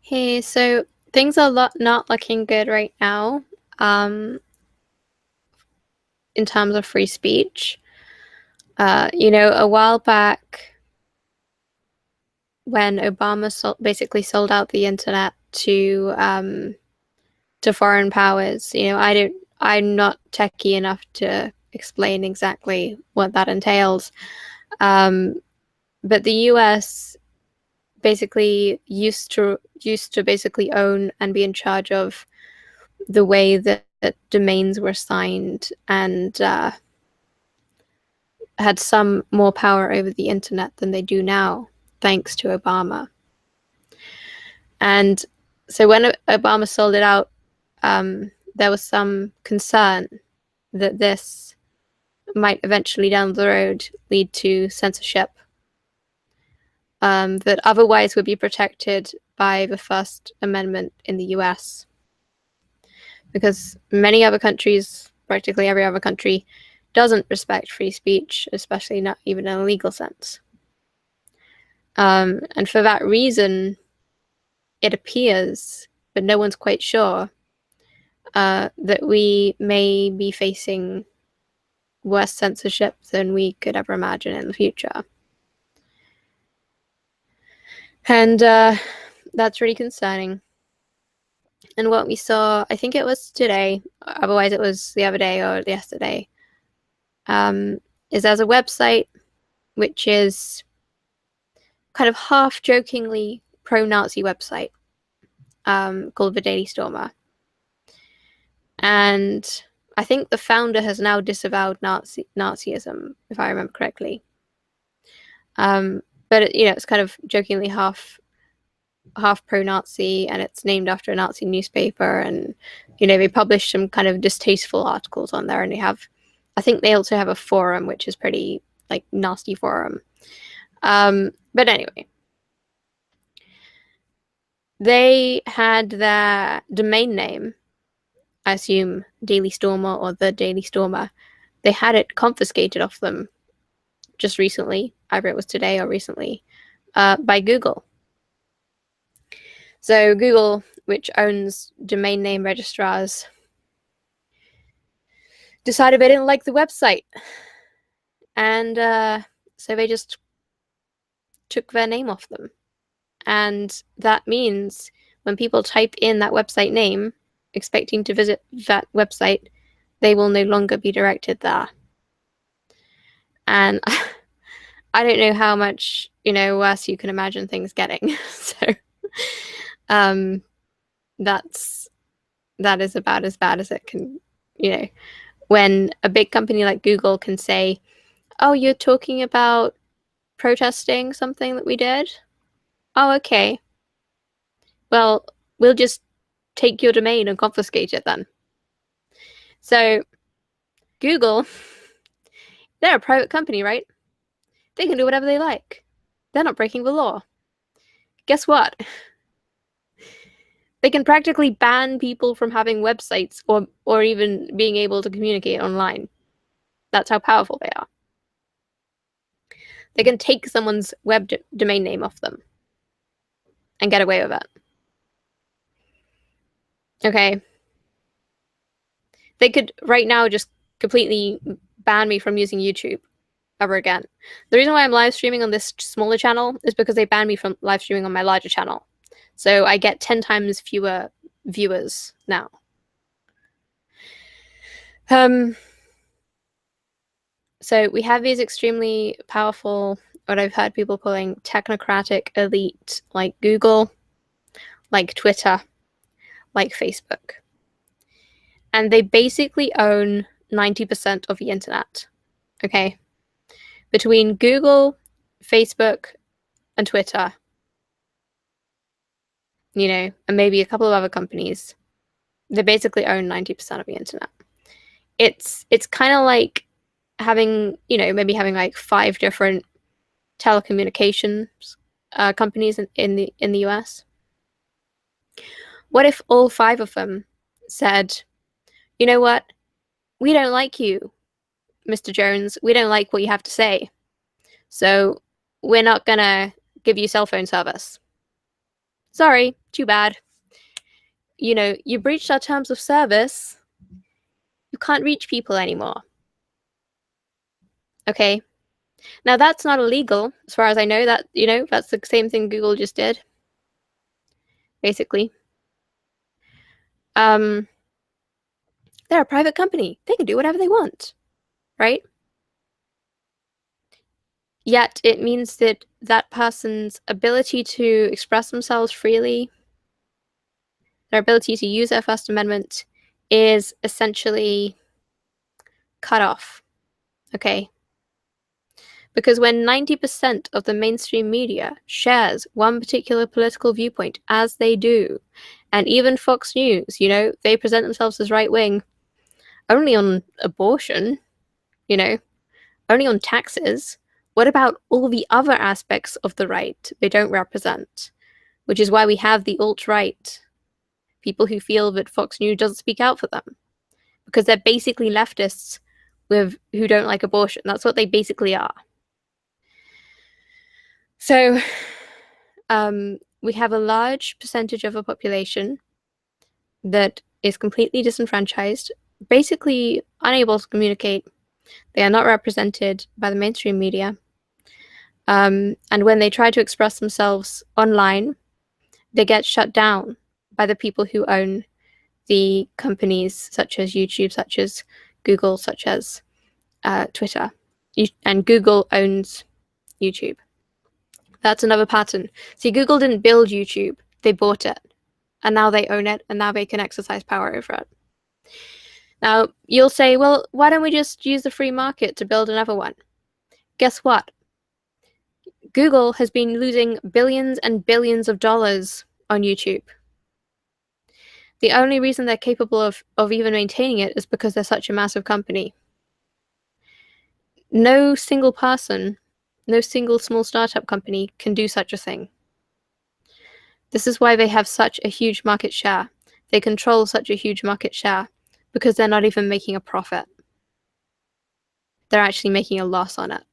Hey, so things are not looking good right now, um, in terms of free speech. A while back when Obama basically sold out the internet to foreign powers, I'm not techie enough to explain exactly what that entails. Um, but the US basically used to basically own and be in charge of the way that domains were signed and had some more power over the internet than they do now, thanks to Obama. And so when Obama sold it out, there was some concern that this might eventually down the road lead to censorship that otherwise would be protected by the First Amendment in the US. Because many other countries, practically every other country, doesn't respect free speech, especially not even in a legal sense. And for that reason, it appears, but no one's quite sure, that we may be facing worse censorship than we could ever imagine in the future. And that's really concerning. And what we saw, I think it was today, otherwise it was the other day or yesterday, is there's a website which is kind of half jokingly pro-Nazi website called the Daily Stormer. And I think the founder has now disavowed Nazism, if I remember correctly. But it's kind of jokingly half pro-Nazi, and it's named after a Nazi newspaper, and they publish some kind of distasteful articles on there, and I think they also have a forum which is pretty like nasty forum. But anyway, they had their domain name, I assume Daily Stormer or the Daily Stormer, they had it confiscated off them just recently, either it was today or recently, by Google. So Google, which owns domain name registrars, decided they didn't like the website. And so they just took their name off them. And that means when people type in that website name, expecting to visit that website, they will no longer be directed there. And I don't know how much, worse you can imagine things getting. So that is about as bad as it can, when a big company like Google can say, oh, you're talking about protesting something that we did? Oh, okay. Well, we'll just take your domain and confiscate it then. So Google, they're a private company, right? They can do whatever they like. They're not breaking the law. Guess what? They can practically ban people from having websites or even being able to communicate online. That's how powerful they are. They can take someone's web domain name off them and get away with it. Okay. They could right now just completely ban me from using YouTube ever again. The reason why I'm live streaming on this smaller channel is because they banned me from live streaming on my larger channel. So I get 10 times fewer viewers now. So we have these extremely powerful, what I've heard people calling technocratic elite, like Google, like Twitter, like Facebook. And they basically own 90% of the internet. Okay? Between Google, Facebook, and Twitter, and maybe a couple of other companies, they basically own 90% of the internet. It's kind of like having, maybe having like 5 different telecommunications companies in the US. What if all 5 of them said, you know what, we don't like you, Mr. Jones, we don't like what you have to say, so we're not gonna give you cell phone service. sorry, too bad. You know, you breached our terms of service. You can't reach people anymore. Okay. Now that's not illegal, as far as I know. That, you know, that's the same thing Google just did, basically. They're a private company. They can do whatever they want, right? Yet it means that that person's ability to express themselves freely, their ability to use their First Amendment, is essentially cut off. Okay. Because when 90% of the mainstream media shares one particular political viewpoint, as they do, and even Fox News, you know, they present themselves as right-wing only on abortion, you know, only on taxes. What about all the other aspects of the right they don't represent? Which is why we have the alt-right, people who feel that Fox News doesn't speak out for them, because they're basically leftists who don't like abortion. That's what they basically are. So we have a large percentage of a population that is completely disenfranchised, basically unable to communicate. They are not represented by the mainstream media. And when they try to express themselves online, they get shut down by the people who own the companies such as YouTube, such as Google, such as Twitter. And Google owns YouTube. That's another pattern. See, Google didn't build YouTube, they bought it. And now they own it, and now they can exercise power over it. Now, you'll say, well, why don't we just use the free market to build another one? Guess what? Google has been losing billions and billions of dollars on YouTube. The only reason they're capable of even maintaining it is because they're such a massive company. No single person, no single small startup company can do such a thing. This is why they have such a huge market share. They control such a huge market share because they're not even making a profit. They're actually making a loss on it.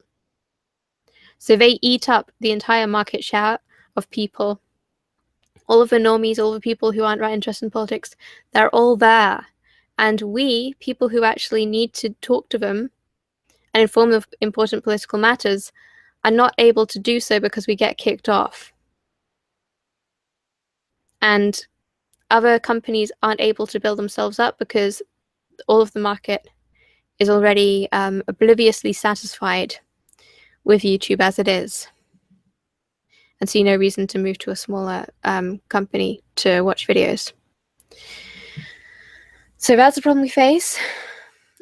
So they eat up the entire market share of people. All of the normies, all the people who aren't right interested in politics, they're all there. And we, people who actually need to talk to them and inform them of important political matters, are not able to do so because we get kicked off. And other companies aren't able to build themselves up because all of the market is already obliviously satisfied with YouTube as it is, and see no reason to move to a smaller company to watch videos. So that's the problem we face.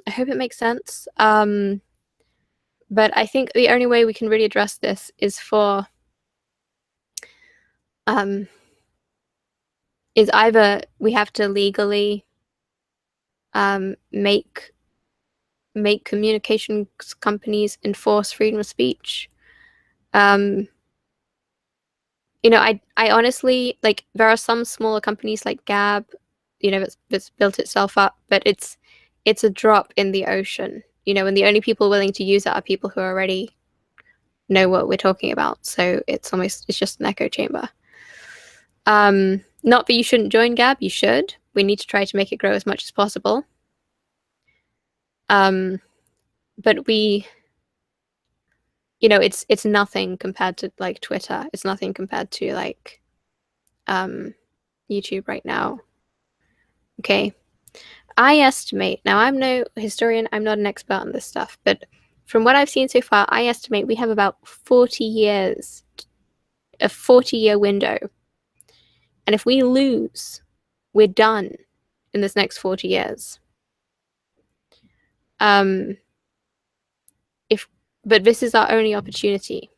I hope it makes sense. But I think the only way we can really address this is is either we have to legally make communications companies enforce freedom of speech. You know, I honestly, like, there are some smaller companies like Gab, you know, that's built itself up, but it's a drop in the ocean, you know, and the only people willing to use it are people who already know what we're talking about. So it's just an echo chamber. Not that you shouldn't join Gab, you should. We need to try to make it grow as much as possible. But we, you know, it's nothing compared to like Twitter. It's nothing compared to like YouTube right now. Okay. I estimate, now I'm no historian, I'm not an expert on this stuff, but from what I've seen so far, I estimate we have about 40 years, a 40-year window. And if we lose, we're done in this next 40 years. But this is our only opportunity.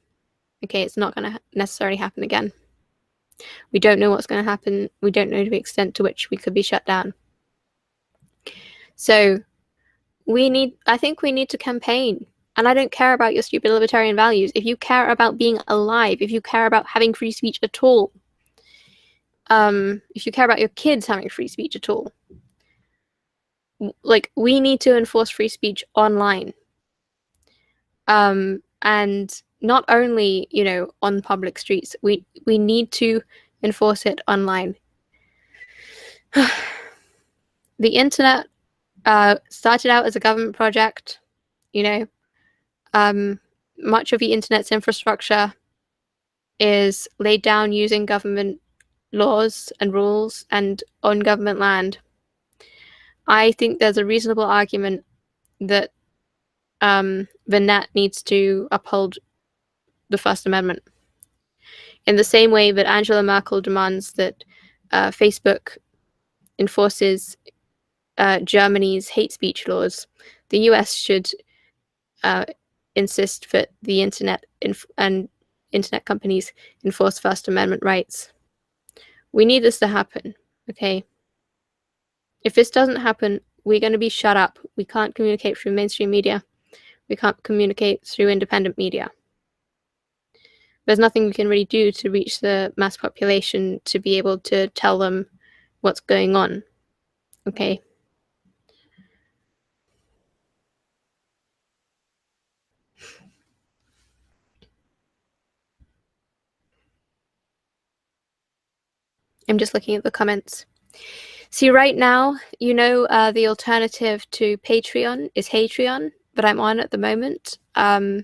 Okay, it's not going to necessarily happen again. We don't know what's going to happen. We don't know the extent to which we could be shut down. So I think we need to campaign. And I don't care about your stupid libertarian values. If you care about being alive, if you care about having free speech at all, if you care about your kids having free speech at all, like, we need to enforce free speech online. And not only, you know, on public streets, we need to enforce it online. The internet started out as a government project, you know. Much of the internet's infrastructure is laid down using government laws and rules and on government land. I think there's a reasonable argument that the net needs to uphold the First Amendment in the same way that Angela Merkel demands that Facebook enforces Germany's hate speech laws. The US should insist that the internet and internet companies enforce First Amendment rights. We need this to happen, okay? If this doesn't happen, we're going to be shut up. We can't communicate through mainstream media. We can't communicate through independent media. There's nothing we can really do to reach the mass population to be able to tell them what's going on, okay? I'm just looking at the comments. See, right now, you know, the alternative to Patreon is Hatreon, but I'm on at the moment. I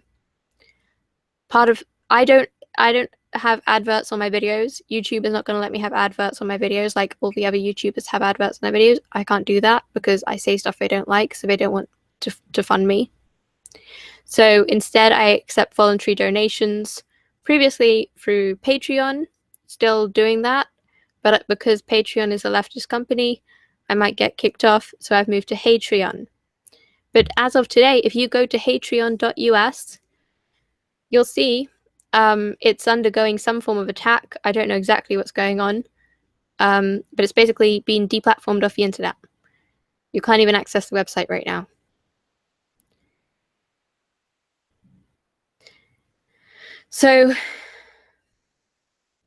don't have adverts on my videos. YouTube is not going to let me have adverts on my videos like all the other YouTubers have adverts on their videos. I can't do that because I say stuff they don't like, so they don't want to fund me. So instead, I accept voluntary donations. Previously through Patreon, still doing that, but because Patreon is a leftist company, I might get kicked off, so I've moved to Hatreon. But as of today, if you go to hatreon.us, you'll see it's undergoing some form of attack. I don't know exactly what's going on, but it's basically been deplatformed off the internet. You can't even access the website right now. So,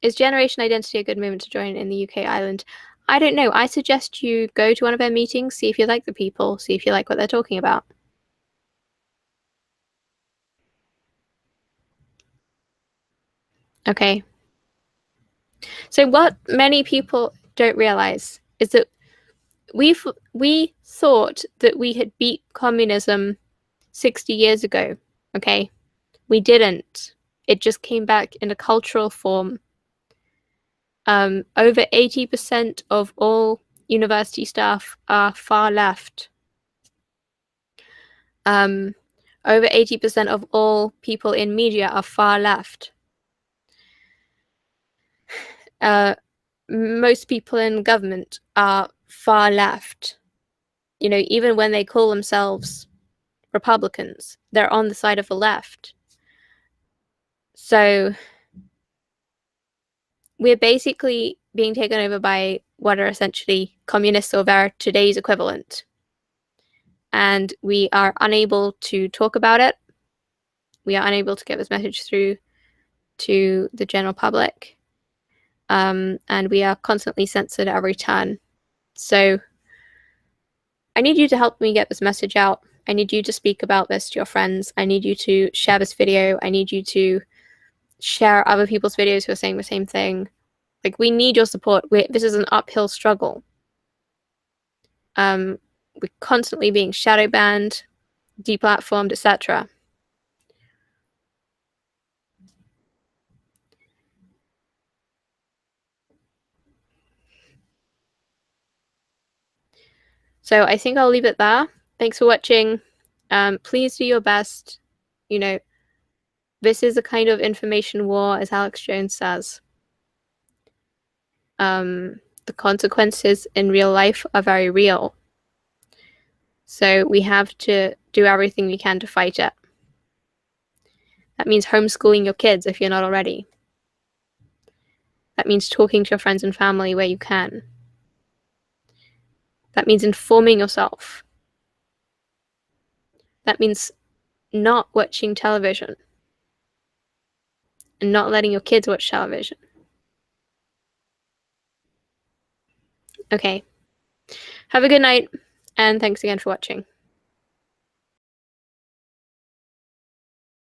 is Generation Identity a good movement to join in the UK Ireland? I don't know. I suggest you go to one of their meetings, see if you like the people, see if you like what they're talking about. Okay. So what many people don't realize is that we thought that we had beat communism 60 years ago, okay? We didn't. It just came back in a cultural form. Over 80% of all university staff are far left. Over 80% of all people in media are far left. Most people in government are far left. You know, even when they call themselves Republicans, they're on the side of the left. So we're basically being taken over by what are essentially communists or their today's equivalent. And we are unable to talk about it. We are unable to get this message through to the general public. And we are constantly censored at every turn. So I need you to help me get this message out. I need you to speak about this to your friends. I need you to share this video. I need you to share other people's videos who are saying the same thing. Like, we need your support. This is an uphill struggle. We're constantly being shadow banned, deplatformed, etc. So I think I'll leave it there. Thanks for watching. Please do your best. You know, this is a kind of information war, as Alex Jones says. The consequences in real life are very real. So we have to do everything we can to fight it. That means homeschooling your kids if you're not already. That means talking to your friends and family where you can. That means informing yourself. That means not watching television and not letting your kids watch television. Okay. Have a good night, and thanks again for watching.